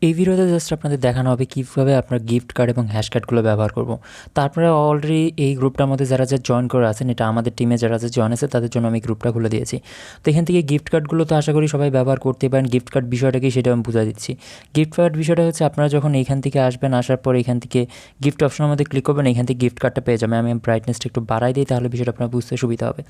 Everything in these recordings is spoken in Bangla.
এই ভিডিওতে জাস্ট আপনাদের দেখানো হবে কীভাবে আপনার গিফট কার্ড এবং হ্যাশ কার্ডগুলো ব্যবহার করব। তারপরে অলরেডি এই গ্রুপটার মধ্যে যারা জয়েন করে আছেন, এটা আমাদের টিমে যারা জয়েন আছে তাদের জন্য আমি গ্রুপটা খুলে দিয়েছি। তো এখান থেকে গিফট কার্ডগুলো তো আশা করি সবাই ব্যবহার করতে পারেন। গিফট কার্ড বিষয়টা কি সেটা আমি বুঝিয়ে দিচ্ছি। গিফট কার্ড বিষয়টা হচ্ছে আপনারা যখন এইখান থেকে আসবেন, আসার পর এখান থেকে গিফট অপশনের মধ্যে ক্লিক করবেন, এখান থেকে গিফট কার্ডটা পেয়ে যাবেন। আমি ব্রাইটনেসটা একটু বাড়াই দিই, তাহলে বিষয়টা আপনার বুঝতে সুবিধা হবে।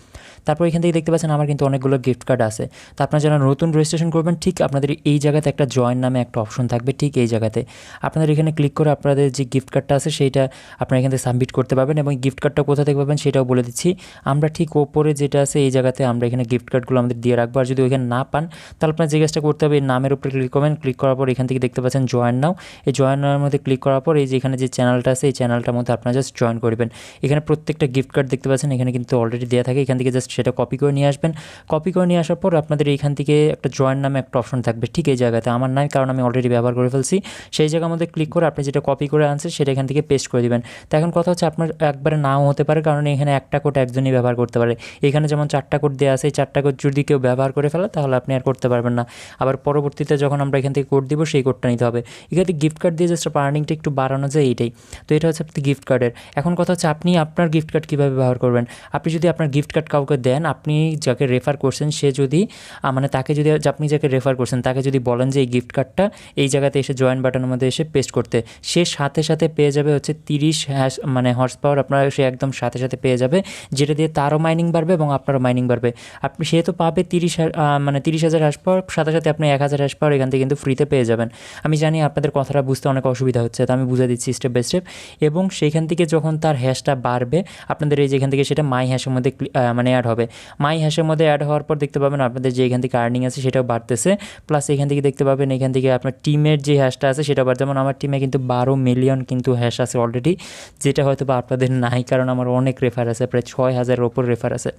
তারপর এখান থেকে দেখতে পাচ্ছেন আমার কিন্তু অনেকগুলো গিফট কার্ড আছে। তো আপনারা যারা নতুন রেজিস্ট্রেশন করবেন, ঠিক আপনাদের এই জায়গাতে একটা জয়েন নামে একটা অপশন থাকবে, ঠিক এই জায়গাতে আপনাদের এখানে ক্লিক করে আপনাদের যে গিফট কার্ডটা আছে সেইটা আপনারা এখান থেকে সাবমিট করতে পারবেন। এবং গিফট কার্ডটা কোথা থেকে পাবেন সেটাও বলে দিচ্ছি। আমরা ঠিক ওপরে যেটা আছে এই জায়গাতে আমরা এখানে গিফট কার্ডগুলো আমাদের দিয়ে রাখবো। আর যদি ওইখানে না পান তাহলে আপনার যে কাজটা করতে হবে, এই নামের উপরে ক্লিক করবেন। ক্লিক করার পর এখান থেকে দেখতে পাচ্ছেন জয়েন নাও। এই জয়েন নাওয়ার মধ্যে ক্লিক করার পর এই যে এখানে যে চ্যানেলটা আছে এই চ্যানেলটার মধ্যে আপনারা জাস্ট জয়েন করবেন। এখানে প্রত্যেকটা গিফট কার্ড দেখতে পাচ্ছেন এখানে কিন্তু অলরেডি দেওয়া থাকে। এখান থেকে জাস্ট সেটা কপি করে নিয়ে আসবেন। কপি করে নিয়ে আসার পর আপনাদের এইখান থেকে একটা জয়েন নামে একটা অপশন থাকবে, ঠিক এই জায়গাতে। আমার নাই, কারণ আমি অলরেডি ব্যবহার করে ফেলছি। সেই জায়গার মধ্যে ক্লিক করে আপনি যেটা কপি করে আনছেন সেটা এখান থেকে পেস্ট করে দিবেন। তো এখন কথা হচ্ছে আপনার একবারে নাও হতে পারে, কারণ এখানে একটা কোড একজনই ব্যবহার করতে পারে। এখানে যেমন 4টা কোড দেওয়া আছে, এই 4টা কোড যদি কেউ ব্যবহার করে ফেলে তাহলে আপনি আর করতে পারবেন না। আবার পরবর্তীতে যখন আমরা এখান থেকে কোড দিব সেই কোডটা নিতে হবে। এখানে গিফট কার্ড দিয়ে জাস্ট আর্নিংটা একটু বাড়ানো যায়, এইটাই। তো এটা হচ্ছে আপনি গিফট কার্ডের। এখন কথা হচ্ছে আপনি আপনার গিফট কার্ড কীভাবে ব্যবহার করবেন। আপনি যদি আপনার গিফট কার্ড কাউকে দেন, আপনি যাকে রেফার করছেন সে যদি মানে তাকে যদি আপনি যাকে রেফার করছেন তাকে যদি বলেন যে এই গিফট কার্ডটা এই জায়গাতে এসে জয়েন বাটনের মধ্যে এসে পেস্ট করতে, সে সাথে সাথে পেয়ে যাবে হচ্ছে 30 হর্স পাওয়ার আপনার, সে একদম সাথে সাথে পেয়ে যাবে, যেটা দিয়ে তারও মাইনিং বাড়বে এবং আপনারও মাইনিং বাড়বে। আপনি সে তো পাবে 30,000 হ্যাশ পাওয়ার, সাথে সাথে আপনি 1000 হ্যাশ পাওয়ার এখান থেকে কিন্তু ফ্রিতে পেয়ে যাবেন। আমি জানি আপনাদের কথাটা বুঝতে অনেক অসুবিধা হচ্ছে, তো আমি বুঝে দিচ্ছি স্টেপ বাই স্টেপ। এবং সেইখান থেকে যখন তার হ্যাশটা বাড়বে আপনাদের এই যেখান থেকে সেটা মাই হ্যাশের মধ্যে অ্যাড হবে। মাই হ্যাশের মধ্যে অ্যাড হওয়ার পর দেখতে পাবেন আপনাদের যে এখান থেকে আর্নিং আছে সেটাও বাড়তেছে। প্লাস এখান থেকে দেখতে পাবেন এখান থেকে আপনার টিমের যে হ্যাশটা আছে সেটা বাড়বে। যেমন আমার টিমে কিন্তু 12 মিলিয়ন কিন্তু হ্যাশ আছে অলরেডি, যেটা হয়তো বা আপনাদের নাই, কারণ আমার অনেক রেফার আছে, প্রায় 6000-এর ওপর রেফার আছে।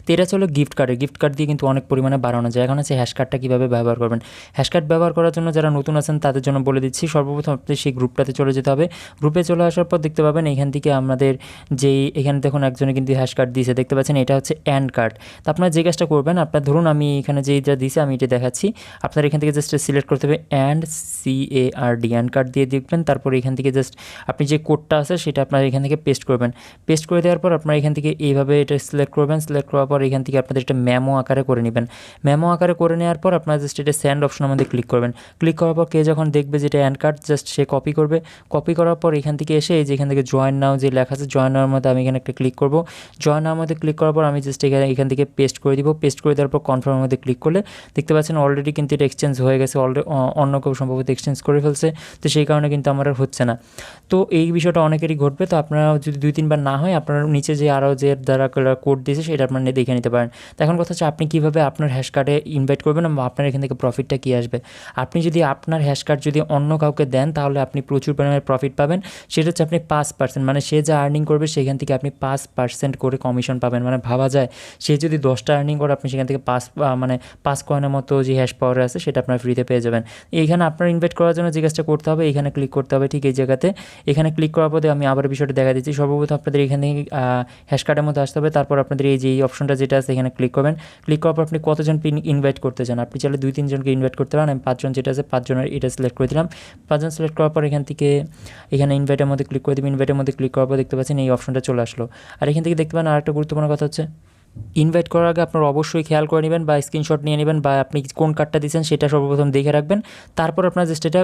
তো এটা হলো গিফট কার্ডের। গিফট কার্ড দিয়ে কিন্তু অনেক পরিমাণে বাড়ানো যায়। এখন হচ্ছে হ্যাশ কার্ডটা কীভাবে ব্যবহার করবেন। হ্যাশ কার্ড ব্যবহার করার জন্য যারা নতুন আছেন তাদের জন্য বলে দিচ্ছি। সর্বপ্রথম আপনি সেই গ্রুপটাতে চলে যেতে হবে। গ্রুপে চলে আসার পর দেখতে পাবেন এখান থেকে আমাদের যেই এখানে দেখুন একজনে কিন্তু হ্যাশ কার্ড দিয়েছে, দেখতে পাচ্ছেন এটা হচ্ছে অ্যান্ড কার্ড। তো আপনারা যে কাজটা করবেন, আপনার ধরুন আমি এখানে যেটা দিয়েছি আমি এটা দেখাচ্ছি, আপনার এখান থেকে জাস্ট সিলেক্ট করতে হবে CARD অ্যান্ড কার্ড দিয়ে দেখবেন। তারপর এখান থেকে জাস্ট আপনি যে কোডটা আছে সেটা আপনার এখান থেকে পেস্ট করবেন। পেস্ট করে দেওয়ার পর আপনার এখান থেকে এইভাবে এটা সিলেক্ট করবেন। সিলেক্ট করার পর এখান থেকে আপনাদের এটা মেমো আকারে করে নেবেন। মেমো আকারে করে নেওয়ার পর আপনারা জাস্ট এটা সেন্ড অপশনের মধ্যে ক্লিক করবেন। ক্লিক করার পর কে যখন দেখবে যেটা and card, just say copy করবে। কপি করার পর এখান থেকে এসে এই যে এখান থেকে জয়েন নাও যে লেখা আছে, জয়েন নাওয়ার মধ্যে আমি এখানে একটা ক্লিক করব। জয়েন নাওয়ার মধ্যে ক্লিক করার পর আমি জাস্ট এখান থেকে পেস্ট করে দিব। পেস্ট করে দেওয়ার পর কনফার্মের মধ্যে ক্লিক করলে দেখতে পাচ্ছেন অলরেডি কিন্তু এটা এক্সচেঞ্জ হয়ে গেছে। অলরেডি অন্য কেউ সম্ভবত এক্সচেঞ্জ করে ফেলছে, তো সেই কারণে কিন্তু আমার আর হচ্ছে না। তো এই বিষয়টা অনেকেরই ঘটবে। তো আপনারা যদি 2-3 বার না হয়, আপনার নিচে যে আরও যে দ্বারা কোড দিয়েছে সেটা আপনারা দেখে নিতে পারেন। তো এখন কথা হচ্ছে আপনি কীভাবে আপনার হ্যাশ কার্ডে ইনভাইট করবেন এবং আপনার এখান থেকে প্রফিটটা কী আসবে। আপনি যদি আপনার হ্যাশ কার্ড যদি অন্য কাউকে দেন তাহলে আপনি প্রচুর পরিমাণে প্রফিট পাবেন। সেটা হচ্ছে আপনি 5%, মানে সে যা আর্নিং করবে সেখান থেকে আপনি 5% করে কমিশন পাবেন। মানে ভাবা যায় সে যদি 10টা আর্নিং করে আপনি সেখান থেকে 5 কয়েনের মতো যে হ্যাশ পাওয়ার আছে সেটা আপনার ফ্রিতে পেয়ে যাবেন। এইখানে আপনার ইনভাইট করার জন্য যে কাজটা করতে হবে, এখানে ক্লিক করতে হবে, ঠিক এই জায়গাতে। এখানে ক্লিক করার পরে আমি আবার বিষয়টা দেখা দিচ্ছি। সর্বপ্রথম আপনাদের এখানে হ্যাশ কার্ডের মধ্যে আসতে হবে। তারপর আপনাদের এই যে এই অপশনটা যেটা আছে এখানে ক্লিক করবেন। ক্লিক করার পর আপনি কতজন ইনভাইট করতে চান, আপনি চাইলে 2-3 জনকে ইনভাইট করতে পারেন। আমি 5 জন যেটা আছে 5 জনের এটা সিলেক্ট করে দিলাম। 5 জন সিলেক্ট করার পর এখান থেকে এখানে ইনভাইটের মধ্যে ক্লিক করে দেবেন। ইনভাইটের মধ্যে ক্লিক করার পর দেখতে পাচ্ছেন এই অপশনটা চলে আসলো। আর এখান থেকে দেখতে পান আরেকটা গুরুত্বপূর্ণ কথা হচ্ছে, ইনভাইট করার আগে আপনার অবশ্যই খেয়াল করে নেবেন বা স্ক্রিনশট নিয়ে নেবেন, বা আপনি কোন কার্ডটা দিচ্ছেন সেটা সর্বপ্রথম দেখে রাখবেন। তারপর আপনার জাস্ট এটা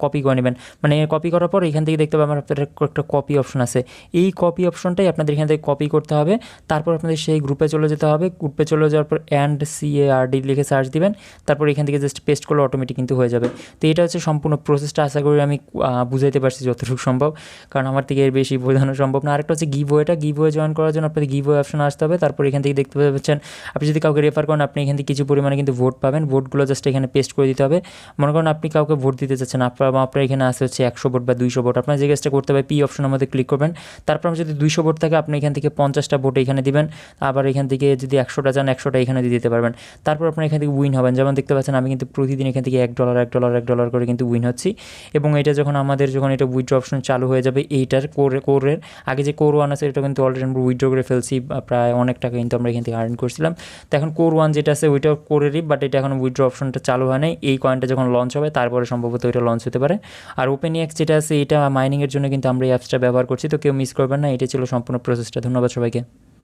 কপি করে নেবেন। মানে কপি করার পর এখান থেকে দেখতে পাবেন আপনার একটা কপি অপশন আছে। এই কপি অপশনটাই আপনাদের এখান থেকে কপি করতে হবে। তারপর আপনাদের সেই গ্রুপে চলে যেতে হবে। গ্রুপে চলে যাওয়ার পর CARD লিখে সার্চ দিবেন। তারপর এখান থেকে জাস্ট পেস্ট করলে অটোমেটিক কিন্তু হয়ে যাবে। তো এটা হচ্ছে সম্পূর্ণ প্রসেসটা। আশা করি আমি বুঝাইতে পারছি যতটুকু সম্ভব, কারণ আমার থেকে এর বেশি বোঝানো সম্ভব না। আরেকটা হচ্ছে গিভওয়েটা। গিভওয়ে জয়েন করার জন্য আপনাদের গিভওয়ে অপশন আসতে হবে। তারপর এখান থেকে দেখতে পাচ্ছেন আপনি যদি কাউকে রেফার করেন আপনি এখান থেকে কিছু পরিমাণে কিন্তু ভোট পাবেন। ভোটগুলো জাস্ট এখানে পেস্ট করে দিতে হবে। মনে করেন আপনি কাউকে ভোট দিতে চাচ্ছেন, আপনার এখানে আসে হচ্ছে 100 ভোট বা 200 ভোট। আপনার যে কাজটা করতে হবে, অপশনের মধ্যে ক্লিক করবেন। তারপর যদি 200 ভোট থাকে আপনি এখান থেকে 50টা ভোট এখানে দিবেন। আবার এখান থেকে যদি 100টা চান 100টা এখানে দিয়ে দিতে পারবেন। তারপর আপনার এখান থেকে উইন হবেন। যেমন দেখতে পাচ্ছেন আমি কিন্তু প্রতিদিন এখান থেকে $1 করে কিন্তু উইন হচ্ছি। এবং এটা যখন এটা উইথড্র অপশন চালু হয়ে যাবে, এইটার কোরের আগে যে কোর 1 আছে এটা কিন্তু অলরেডি আমরা উইথড্র করে ফেলছি, প্রায় অনেক টাকা কিন্তু আমরা এখান থেকে আর্ন করছিলাম। তো এখন কোর 1 যেটা আছে ওইটাও কোরেরই, বাট এটা এখন উইথড্র অপশনটা চালু হয় নাই। এই কয়েনটা যখন লঞ্চ হবে তারপরে সম্ভবত ওইটা লঞ্চ হতে পারে। আর OpenEX যেটা আছে এটা মাইনিংয়ের জন্য কিন্তু আমরা এই অ্যাপসটা ব্যবহার করছি, তো কেউ মিস করবেন না। এটা ছিল সম্পূর্ণ প্রসেসটা। ধন্যবাদ সবাইকে।